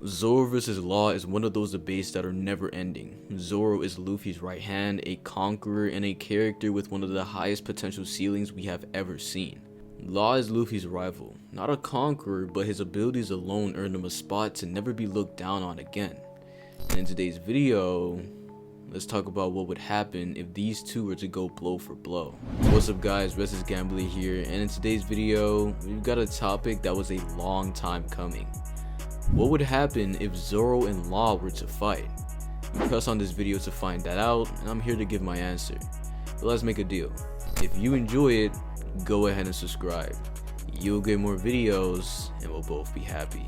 Zoro vs. Law is one of those debates that are never ending. Zoro is Luffy's right hand, a conqueror, and a character with one of the highest potential ceilings we have ever seen. Law is Luffy's rival, not a conqueror, but his abilities alone earned him a spot to never be looked down on again. And in today's video, let's talk about what would happen if these two were to go blow for blow. What's up guys, Gamblrr here, and in today's video, we've got a topic that was a long time coming. What would happen if Zoro and Law were to fight? You press on this video to find that out, and I'm here to give my answer. But let's make a deal. If you enjoy it, go ahead and subscribe. You'll get more videos, and we'll both be happy.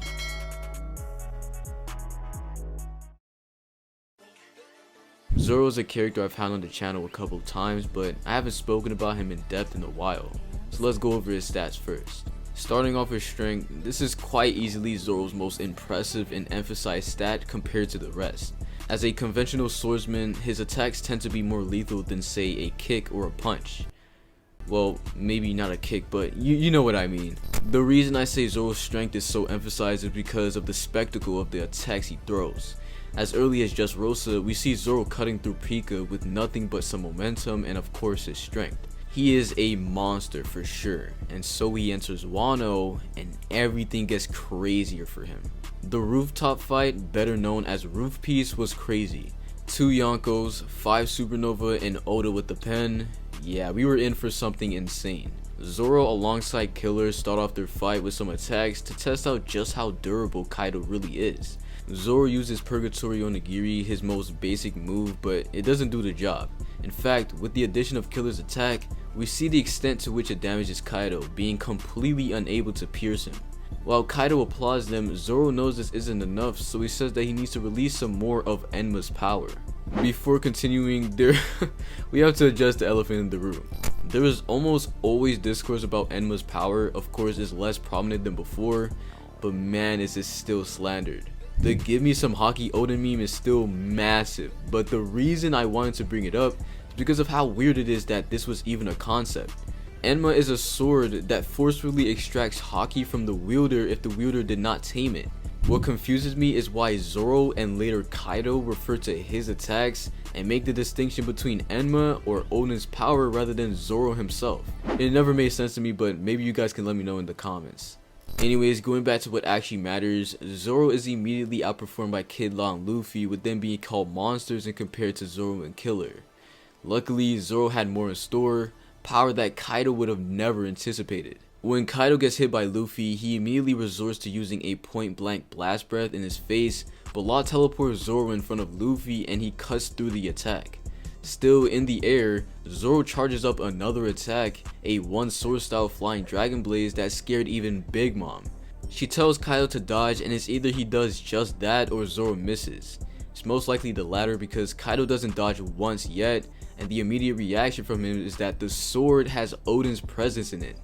Zoro is a character I've had on the channel a couple times, but I haven't spoken about him in depth in a while. So let's go over his stats first. Starting off with strength, this is quite easily Zoro's most impressive and emphasized stat compared to the rest. As a conventional swordsman, his attacks tend to be more lethal than say a kick or a punch. Well, maybe not a kick, but you know what I mean. The reason I say Zoro's strength is so emphasized is because of the spectacle of the attacks he throws. As early as just Rosa, we see Zoro cutting through Pika with nothing but some momentum and of course his strength. He is a monster for sure, and so he enters Wano and everything gets crazier for him. The rooftop fight, better known as Roof Piece, was crazy. 2 Yonkos, 5 Supernova, and Oda with the pen. Yeah, we were in for something insane. Zoro alongside Killer start off their fight with some attacks to test out just how durable Kaido really is. Zoro uses Purgatory Onigiri, his most basic move, but it doesn't do the job. In fact, with the addition of Killer's attack, we see the extent to which it damages Kaido, being completely unable to pierce him. While Kaido applauds them, Zoro knows this isn't enough, so he says that he needs to release some more of Enma's power. Before continuing, we have to address the elephant in the room. There is almost always discourse about Enma's power. Of course, it's less prominent than before, but man, is it still slandered. The give me some hockey Oda meme is still massive, but the reason I wanted to bring it up is because of how weird it is that this was even a concept. Enma is a sword that forcefully extracts hockey from the wielder if the wielder did not tame it. What confuses me is why Zoro and later Kaido refer to his attacks and make the distinction between Enma or Odin's power rather than Zoro himself. It never made sense to me, but maybe you guys can let me know in the comments. Anyways, going back to what actually matters, Zoro is immediately outperformed by Kid Law and Luffy, with them being called monsters and compared to Zoro and Killer. Luckily, Zoro had more in store, power that Kaido would have never anticipated. When Kaido gets hit by Luffy, he immediately resorts to using a point-blank blast breath in his face, but Law teleports Zoro in front of Luffy and he cuts through the attack. Still in the air, Zoro charges up another attack, a one sword style flying dragon blaze that scared even Big Mom. She tells Kaido to dodge, and it's either he does just that or Zoro misses. It's most likely the latter because Kaido doesn't dodge once yet, and the immediate reaction from him is that the sword has Odin's presence in it.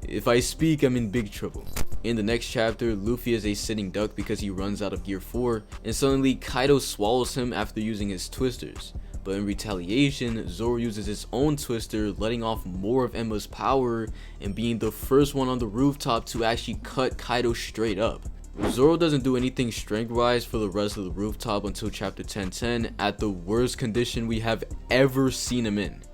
If I speak, I'm in big trouble. In the next chapter, Luffy is a sitting duck because he runs out of gear 4, and suddenly Kaido swallows him after using his twisters. But in retaliation, Zoro uses his own twister, letting off more of Enma's power and being the first one on the rooftop to actually cut Kaido straight up. Zoro doesn't do anything strength-wise for the rest of the rooftop until chapter 10:10 at the worst condition we have ever seen him in.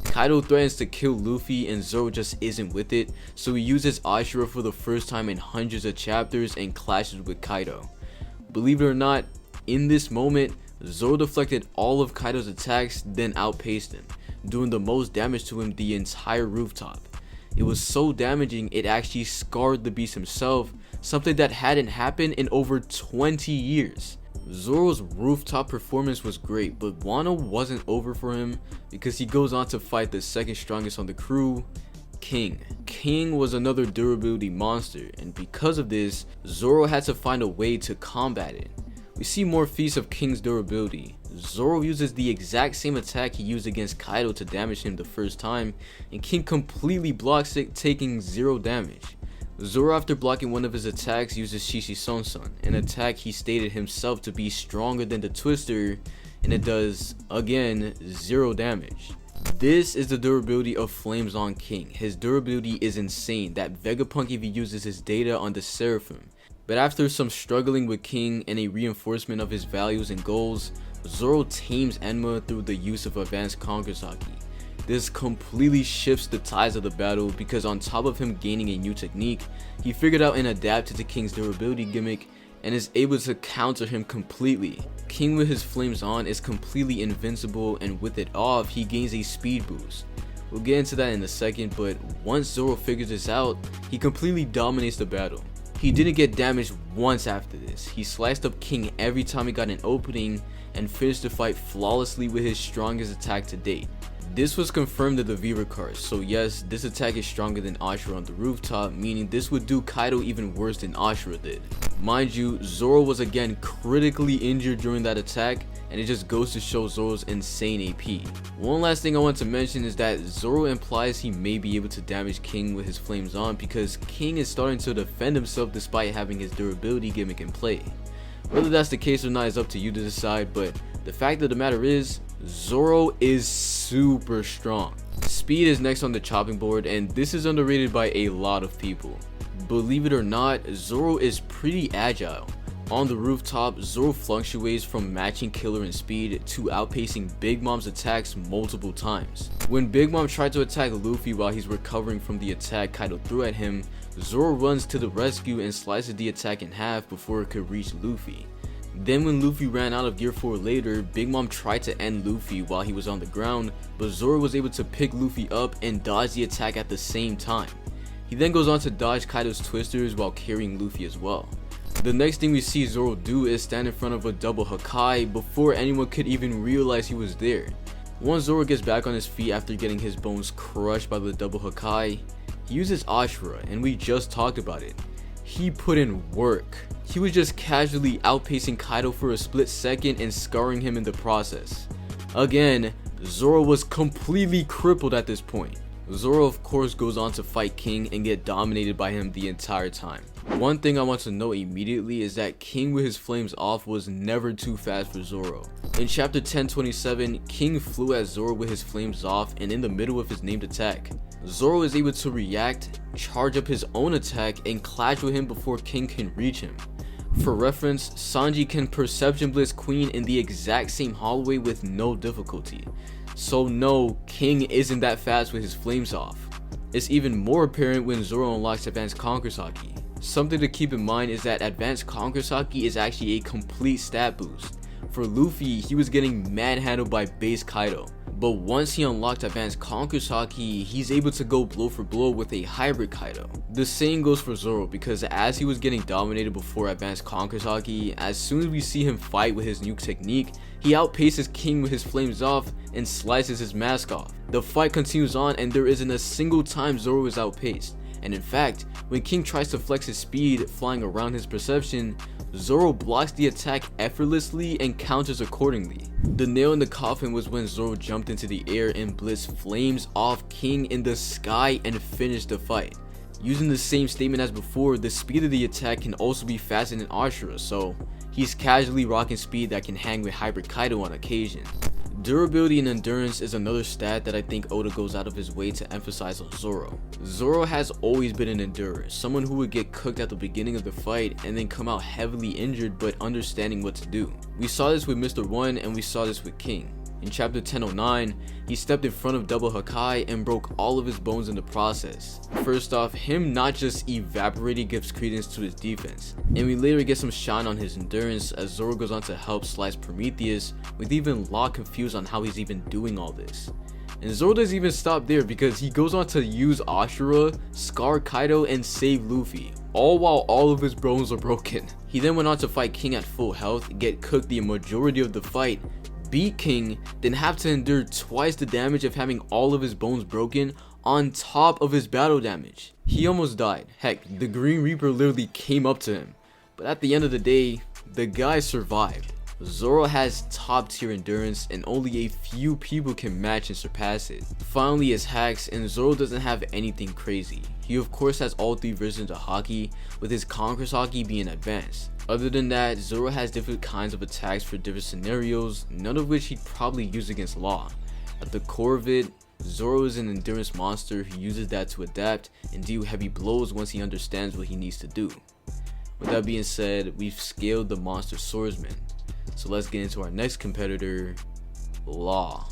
Kaido threatens to kill Luffy and Zoro just isn't with it, so he uses Ashura for the first time in hundreds of chapters and clashes with Kaido. Believe it or not, in this moment, Zoro deflected all of Kaido's attacks, then outpaced him, doing the most damage to him the entire rooftop. It was so damaging it actually scarred the beast himself, something that hadn't happened in over 20 years. Zoro's rooftop performance was great, but Wano wasn't over for him because he goes on to fight the second strongest on the crew, King. King was another durability monster, and because of this, Zoro had to find a way to combat it. We see more feats of King's durability. Zoro uses the exact same attack he used against Kaido to damage him the first time, and King completely blocks it, taking 0 damage. Zoro, after blocking one of his attacks, uses Shishisonsan, an attack he stated himself to be stronger than the twister, and it does, again, 0 damage. This is the durability of Flames on King. His durability is insane, that Vegapunk even uses his data on the Seraphim. But after some struggling with King and a reinforcement of his values and goals, Zoro tames Enma through the use of advanced Kankusaki. This completely shifts the tides of the battle because on top of him gaining a new technique, he figured out and adapted to King's durability gimmick and is able to counter him completely. King with his flames on is completely invincible, and with it off, he gains a speed boost. We'll get into that in a second, but once Zoro figures this out, he completely dominates the battle. He didn't get damaged once after this. He sliced up King every time he got an opening and finished the fight flawlessly with his strongest attack to date. This was confirmed in the viewer cards, so yes, this attack is stronger than Ashura on the rooftop, meaning this would do Kaido even worse than Ashura did. Mind you, Zoro was again critically injured during that attack, and it just goes to show Zoro's insane AP. One last thing I want to mention is that Zoro implies he may be able to damage King with his flames on because King is starting to defend himself despite having his durability gimmick in play. Whether that's the case or not is up to you to decide, but the fact of the matter is, Zoro is super strong. Speed is next on the chopping board, and this is underrated by a lot of people. Believe it or not, Zoro is pretty agile. On the rooftop, Zoro fluctuates from matching Killer in speed to outpacing Big Mom's attacks multiple times. When Big Mom tried to attack Luffy while he's recovering from the attack Kaido threw at him, Zoro runs to the rescue and slices the attack in half before it could reach Luffy. Then when Luffy ran out of Gear 4 later, Big Mom tried to end Luffy while he was on the ground, but Zoro was able to pick Luffy up and dodge the attack at the same time. He then goes on to dodge Kaido's twisters while carrying Luffy as well. The next thing we see Zoro do is stand in front of a double Hakai before anyone could even realize he was there. Once Zoro gets back on his feet after getting his bones crushed by the double Hakai, he uses Ashura, and we just talked about it. He put in work. He was just casually outpacing Kaido for a split second and scarring him in the process. Again, Zoro was completely crippled at this point. Zoro of course goes on to fight King and get dominated by him the entire time. One thing I want to note immediately is that King with his flames off was never too fast for Zoro. In chapter 1027, King flew at Zoro with his flames off and in the middle of his named attack. Zoro is able to react, charge up his own attack, and clash with him before King can reach him. For reference, Sanji can Perception Blitz Queen in the exact same hallway with no difficulty. So no, King isn't that fast with his flames off. It's even more apparent when Zoro unlocks Advanced Kankusaki. Something to keep in mind is that Advanced Kankusaki is actually a complete stat boost. For Luffy, he was getting manhandled by base Kaido. But once he unlocked Advanced Kankusaki, he's able to go blow for blow with a hybrid Kaido. The same goes for Zoro because as he was getting dominated before Advanced Kankusaki, as soon as we see him fight with his new technique, he outpaces King with his flames off and slices his mask off. The fight continues on and there isn't a single time Zoro is outpaced. And in fact, when King tries to flex his speed flying around his perception, Zoro blocks the attack effortlessly and counters accordingly. The nail in the coffin was when Zoro jumped into the air and blitzed flames off King in the sky and finished the fight. Using the same statement as before, the speed of the attack can also be faster than Ashura, so he's casually rocking speed that can hang with Hybrid Kaido on occasion. Durability and endurance is another stat that I think Oda goes out of his way to emphasize on Zoro. Zoro has always been an endurer, someone who would get cooked at the beginning of the fight and then come out heavily injured but understanding what to do. We saw this with Mr. 1 and we saw this with King. In chapter 1009, he stepped in front of Double Hakai and broke all of his bones in the process. First off, him not just evaporating gives credence to his defense, and we later get some shine on his endurance as Zoro goes on to help slice Prometheus, with even Law confused on how he's even doing all this. And Zoro doesn't even stop there because he goes on to use Ashura, scar Kaido, and save Luffy, all while all of his bones are broken. He then went on to fight King at full health, get cooked the majority of the fight, beat King, then have to endure twice the damage of having all of his bones broken on top of his battle damage. He almost died. Heck, the Green Reaper literally came up to him. But at the end of the day, the guy survived. Zoro has top tier endurance and only a few people can match and surpass it. Finally his hacks, and Zoro doesn't have anything crazy. He of course has all 3 versions of Haki, with his Kankusaki being advanced. Other than that, Zoro has different kinds of attacks for different scenarios, none of which he'd probably use against Law. At the core of it, Zoro is an endurance monster who uses that to adapt and deal heavy blows once he understands what he needs to do. With that being said, we've scaled the monster swordsman. So let's get into our next competitor, Law.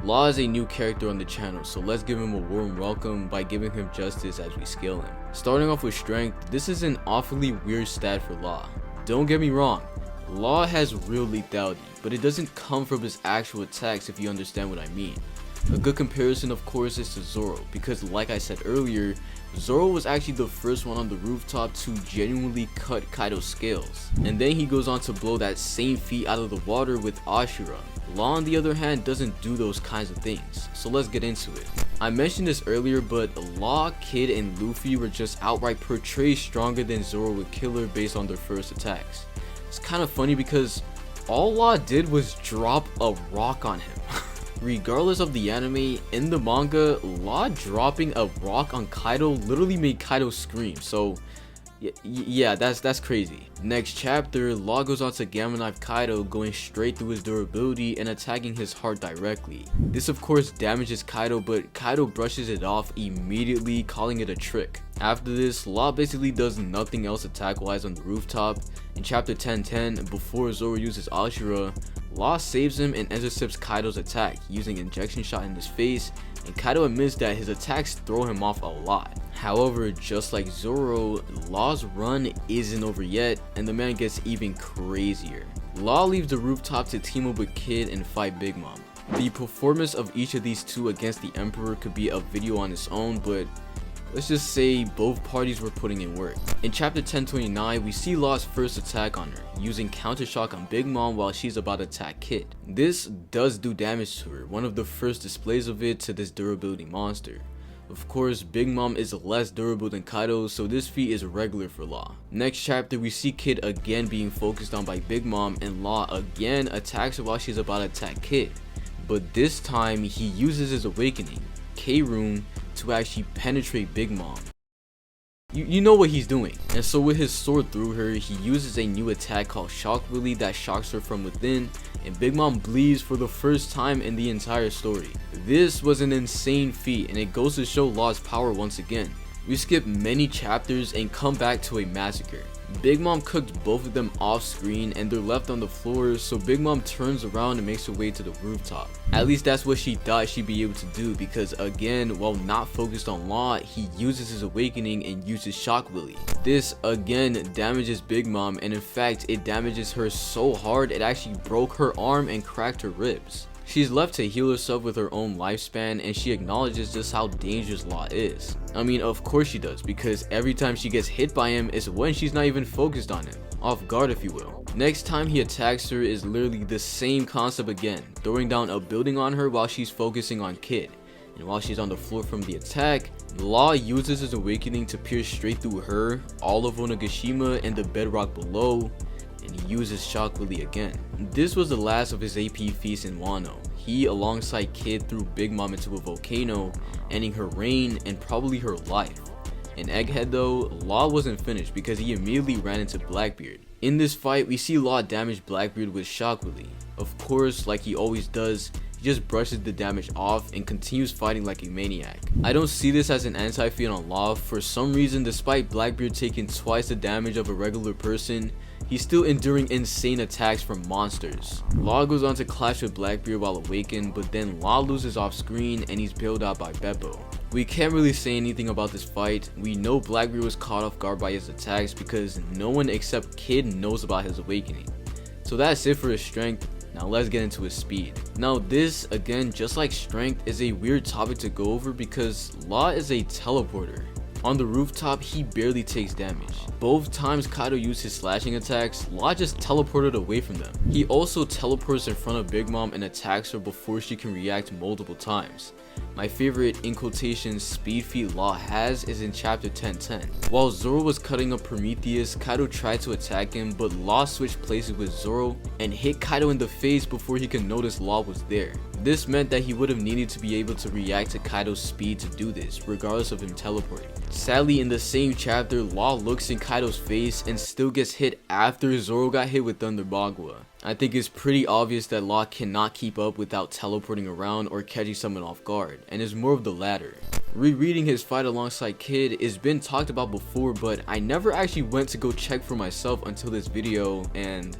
Law is a new character on the channel, so let's give him a warm welcome by giving him justice as we scale him. Starting off with strength, this is an awfully weird stat for Law. Don't get me wrong, Law has real lethality, but it doesn't come from his actual attacks if you understand what I mean. A good comparison of course is to Zoro, because like I said earlier, Zoro was actually the first one on the rooftop to genuinely cut Kaido's scales, and then he goes on to blow that same feat out of the water with Ashura. Law on the other hand doesn't do those kinds of things, so let's get into it. I mentioned this earlier, but Law, Kid, and Luffy were just outright portrayed stronger than Zoro with Killer based on their first attacks. It's kind of funny because all Law did was drop a rock on him. Regardless of the anime, in the manga, Law dropping a rock on Kaido literally made Kaido scream, so yeah, that's crazy. Next chapter, Law goes on to Gamma Knife Kaido, going straight through his durability and attacking his heart directly. This of course damages Kaido, but Kaido brushes it off immediately, calling it a trick. After this, Law basically does nothing else attack wise on the rooftop. In chapter 10:10, before Zoro uses Ashura, Law saves him and intercepts Kaido's attack using injection shot in his face, and Kaido admits that his attacks throw him off a lot. However, just like Zoro, Law's run isn't over yet, and the man gets even crazier. Law leaves the rooftop to team up with Kid and fight Big Mom. The performance of each of these two against the Emperor could be a video on its own, but let's just say both parties were putting in work. In chapter 10:29, we see Law's first attack on her, using counter shock on Big Mom while she's about to attack Kid. This does do damage to her, one of the first displays of it to this durability monster. Of course, Big Mom is less durable than Kaido, so this feat is regular for Law. Next chapter, we see Kid again being focused on by Big Mom, and Law again attacks her while she's about to attack Kid. But this time, he uses his awakening, K-Rune, to actually penetrate Big Mom. You know what he's doing. And so with his sword through her, he uses a new attack called Shock Willy that shocks her from within, and Big Mom bleeds for the first time in the entire story. This was an insane feat, and it goes to show Law's power once again. We skip many chapters and come back to a massacre. Big Mom cooked both of them off screen and they're left on the floor, so Big Mom turns around and makes her way to the rooftop. At least that's what she thought she'd be able to do, because again, while not focused on Law, he uses his awakening and uses Shock Willy. This again damages Big Mom, and in fact it damages her so hard it actually broke her arm and cracked her ribs. She's left to heal herself with her own lifespan, and she acknowledges just how dangerous Law is. I mean, of course she does, because every time she gets hit by him is when she's not even focused on him. Off guard, if you will. Next time he attacks her is literally the same concept again, throwing down a building on her while she's focusing on Kid. And while she's on the floor from the attack, Law uses his awakening to pierce straight through her, all of Onigashima, and the bedrock below, and he uses Shock Willy again. This was the last of his AP feast in Wano. He, alongside Kid, threw Big Mom into a volcano, ending her reign and probably her life. In Egghead though, Law wasn't finished because he immediately ran into Blackbeard. In this fight, we see Law damage Blackbeard with Shock Willy. Of course, like he always does, he just brushes the damage off and continues fighting like a maniac. I don't see this as an anti-feat on Law. For some reason, despite Blackbeard taking twice the damage of a regular person, he's still enduring insane attacks from monsters. Law goes on to clash with Blackbeard while awakened, but then Law loses off screen and he's bailed out by Beppo. We can't really say anything about this fight. We know Blackbeard was caught off guard by his attacks because no one except Kid knows about his awakening. So that's it for his strength. Now let's get into his speed. Now this, again, just like strength, is a weird topic to go over because Law is a teleporter. On the rooftop, he barely takes damage. Both times Kaido used his slashing attacks, Law just teleported away from them. He also teleports in front of Big Mom and attacks her before she can react multiple times. My favorite, in quotations, speed feat Law has is in chapter 10:10. While Zoro was cutting up Prometheus, Kaido tried to attack him, but Law switched places with Zoro and hit Kaido in the face before he could notice Law was there. This meant that he would have needed to be able to react to Kaido's speed to do this, regardless of him teleporting. Sadly, in the same chapter, Law looks in Kaido's face and still gets hit after Zoro got hit with Thunder Bagua. I think it's pretty obvious that Law cannot keep up without teleporting around or catching someone off guard, and is more of the latter. Rereading his fight alongside Kid is been talked about before, but I never actually went to go check for myself until this video, and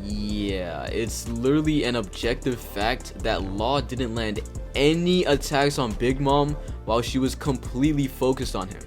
yeah, it's literally an objective fact that Law didn't land any attacks on Big Mom while she was completely focused on him.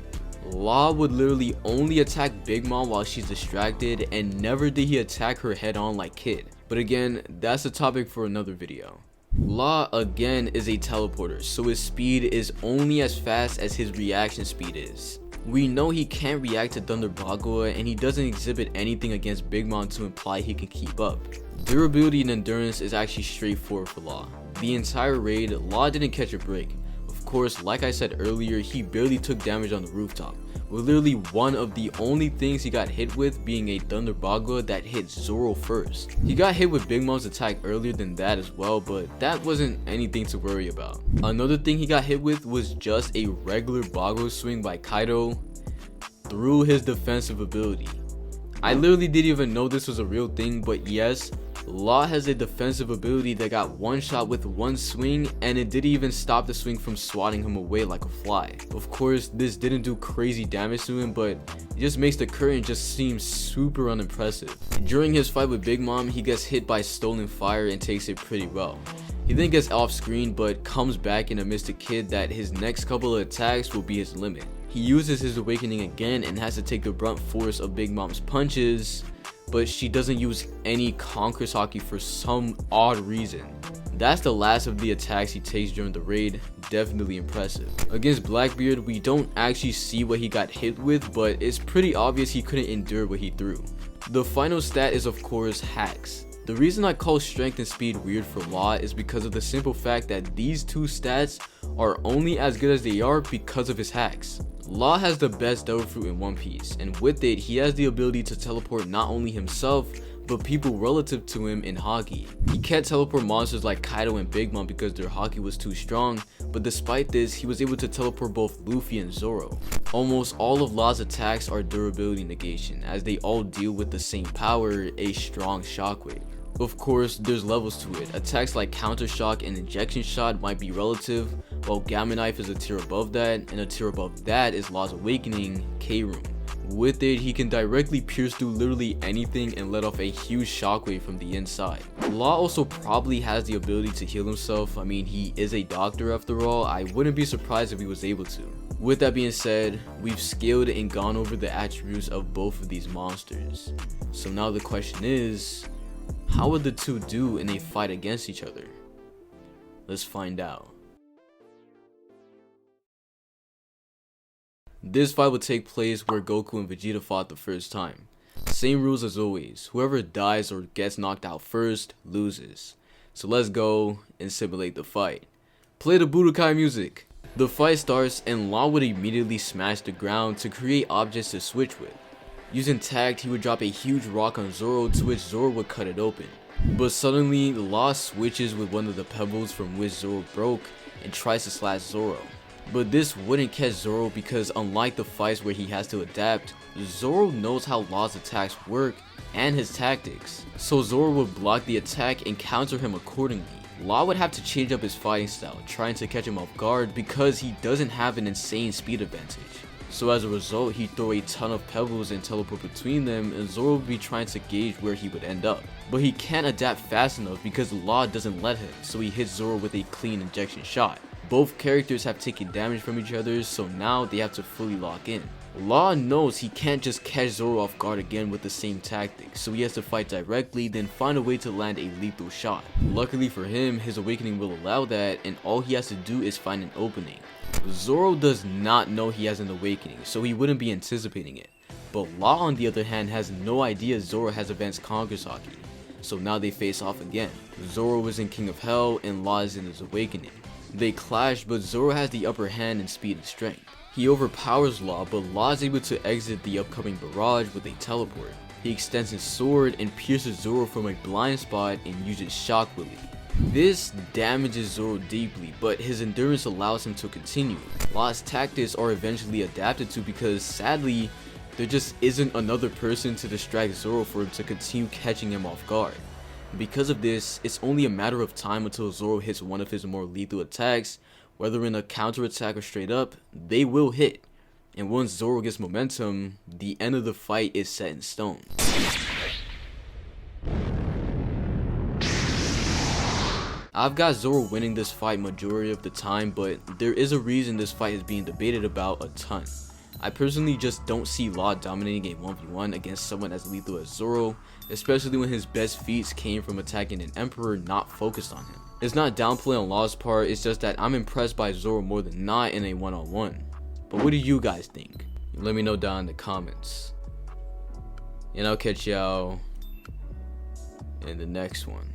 Law would literally only attack Big Mom while she's distracted, and never did he attack her head on like Kid. But again, that's a topic for another video. Law again is a teleporter, so his speed is only as fast as his reaction speed is. We know he can't react to Thunder Bagua, and he doesn't exhibit anything against Big Mom to imply he can keep up. Durability and endurance is actually straightforward for Law. The entire raid, Law didn't catch a break. Of course, like I said earlier, he barely took damage on the rooftop, with literally one of the only things he got hit with being a Thunder Bagua that hit Zoro first. He got hit with Big Mom's attack earlier than that as well, but that wasn't anything to worry about. Another thing he got hit with was just a regular Bagua swing by Kaido through his defensive ability. I literally didn't even know this was a real thing, but yes, Law has a defensive ability that got one shot with one swing, and it didn't even stop the swing from swatting him away like a fly. Of course, this didn't do crazy damage to him, but it just makes the current just seem super unimpressive. During his fight with Big Mom, he gets hit by stolen fire and takes it pretty well. He then gets off screen, but comes back and admits to Kid that his next couple of attacks will be his limit. He uses his awakening again and has to take the brunt force of Big Mom's punches, but she doesn't use any Conqueror's Haki for some odd reason. That's the last of the attacks he takes during the raid. Definitely impressive. Against Blackbeard, we don't actually see what he got hit with, but it's pretty obvious he couldn't endure what he threw. The final stat is of course hacks. The reason I call strength and speed weird for Law is because of the simple fact that these two stats are only as good as they are because of his hacks. Law has the best Devil Fruit in One Piece, and with it, he has the ability to teleport not only himself, but people relative to him in Haki. He can't teleport monsters like Kaido and Big Mom because their Haki was too strong, but despite this, he was able to teleport both Luffy and Zoro. Almost all of Law's attacks are durability negation, as they all deal with the same power, a strong shockwave. Of course, there's levels to it. Attacks like Counter Shock and Injection Shot might be relative, while Gamma Knife is a tier above that, and a tier above that is Law's Awakening, K-Room. With it, he can directly pierce through literally anything and let off a huge shockwave from the inside. Law also probably has the ability to heal himself. I mean, he is a doctor after all. I wouldn't be surprised if he was able to. With that being said, we've scaled and gone over the attributes of both of these monsters. So now the question is, how would the two do in a fight against each other? Let's find out. This fight would take place where Goku and Vegeta fought the first time. Same rules as always, whoever dies or gets knocked out first loses. So let's go and simulate the fight. Play the Budokai music. The fight starts and Law would immediately smash the ground to create objects to switch with. Using tact, he would drop a huge rock on Zoro, to which Zoro would cut it open. But suddenly, Law switches with one of the pebbles from which Zoro broke and tries to slash Zoro. But this wouldn't catch Zoro because unlike the fights where he has to adapt, Zoro knows how Law's attacks work and his tactics. So Zoro would block the attack and counter him accordingly. Law would have to change up his fighting style, trying to catch him off guard because he doesn't have an insane speed advantage. So as a result, he'd throw a ton of pebbles and teleport between them, and Zoro would be trying to gauge where he would end up. But he can't adapt fast enough because Law doesn't let him, so he hits Zoro with a clean injection shot. Both characters have taken damage from each other, so now they have to fully lock in. Law knows he can't just catch Zoro off guard again with the same tactics, so he has to fight directly, then find a way to land a lethal shot. Luckily for him, his awakening will allow that, and all he has to do is find an opening. Zoro does not know he has an awakening, so he wouldn't be anticipating it. But Law on the other hand has no idea Zoro has advanced Conqueror's Haki, so now they face off again. Zoro is in King of Hell and Law is in his awakening. They clash, but Zoro has the upper hand in speed and strength. He overpowers Law, but Law is able to exit the upcoming barrage with a teleport. He extends his sword and pierces Zoro from a blind spot and uses shock relief. This damages Zoro deeply, but his endurance allows him to continue. Law's tactics are eventually adapted to because sadly, there just isn't another person to distract Zoro for him to continue catching him off guard. Because of this, it's only a matter of time until Zoro hits one of his more lethal attacks, Whether in a counter attack or straight up, they will hit. And once Zoro gets momentum, the end of the fight is set in stone. I've got Zoro winning this fight majority of the time, but there is a reason this fight is being debated about a ton. I personally just don't see Law dominating a 1v1 against someone as lethal as Zoro, especially when his best feats came from attacking an Emperor not focused on him. It's not downplay on Law's part, it's just that I'm impressed by Zoro more than not in a one-on-one. But what do you guys think? Let me know down in the comments. And I'll catch y'all in the next one.